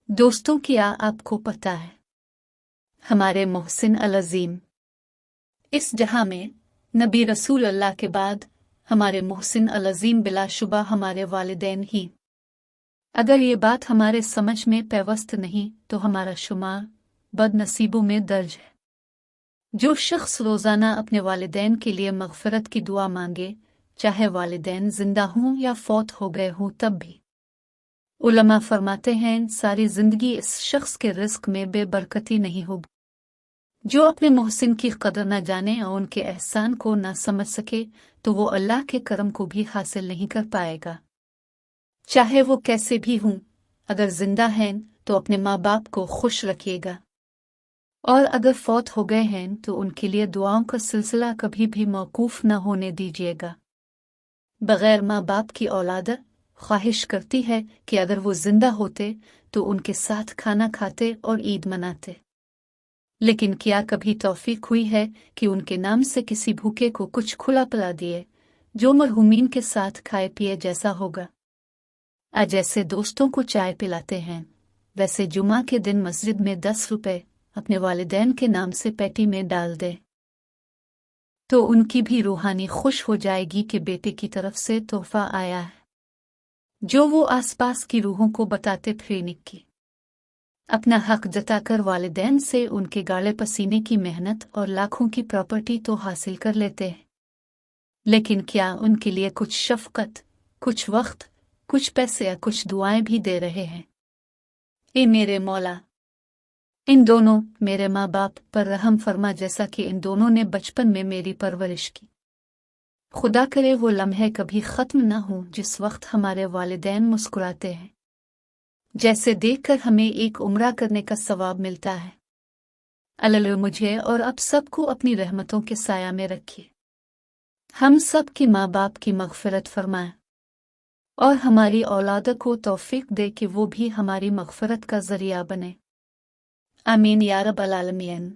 दोस्तों, क्या आपको पता है हमारे मोहसिन अल-अज़ीम इस जहां में नबी रसूल अल्लाह के बाद हमारे मोहसिन अल-अज़ीम बिलाशुबा हमारे वालिदैन ही। अगर ये बात हमारे समझ में पेवस्त नहीं तो हमारा शुमार बदनसीबों में दर्ज है। जो शख्स रोज़ाना अपने वालिदैन के लिए मग़फ़िरत की दुआ मांगे, चाहे वालिदैन जिंदा हों या फौत हो गए हों, तब भी उलमा फरमाते हैं सारी जिंदगी इस शख्स के रिस्क में बेबरकती नहीं होगी। जो अपने मोहसिन की कदर न जाने और उनके एहसान को न समझ सके तो वो अल्लाह के करम को भी हासिल नहीं कर पाएगा, चाहे वो कैसे भी हों। अगर जिंदा हैं तो अपने माँ बाप को खुश रखिएगा, और अगर फौत हो गए हैं तो उनके लिए दुआओं का सिलसिला कभी भी मौकूफ न होने दीजिएगा। बगैर माँ बाप की औलाद ख्वाहिश करती है कि अगर वो जिंदा होते तो उनके साथ खाना खाते और ईद मनाते, लेकिन क्या कभी तौफीक हुई है कि उनके नाम से किसी भूखे को कुछ खुला पिला दिए जो मरहूमीन के साथ खाए पिए जैसा होगा। जैसे दोस्तों को चाय पिलाते हैं, वैसे जुमा के दिन मस्जिद में 10 रुपए अपने वालिदैन के नाम से पेटी में डाल दे तो उनकी भी रूहानी खुश हो जाएगी कि बेटे की तरफ से तोहफा आया है, जो वो आसपास की रूहों को बताते फिरने की। अपना हक जताकर वालिदैन से उनके गाले पसीने की मेहनत और लाखों की प्रॉपर्टी तो हासिल कर लेते हैं, लेकिन क्या उनके लिए कुछ शफकत, कुछ वक्त, कुछ पैसे या कुछ दुआएं भी दे रहे हैं? ए मेरे मौला, इन दोनों मेरे माँ बाप पर रहम फरमा, जैसा कि इन दोनों ने बचपन में मेरी परवरिश की। खुदा करे वो लम्हे कभी ख़त्म न हो जिस वक्त हमारे वालिदैन मुस्कुराते हैं, जैसे देखकर हमें एक उम्रा करने का सवाब मिलता है। अल्लाह मुझे और अब सबको अपनी रहमतों के साया में रखिए। हम सब की माँ बाप की मग़फ़िरत फरमाए और हमारी औलाद को तौफीक दे कि वो भी हमारी मग़फ़िरत का ज़रिया बने। आमीन या रब्बल आलमीन।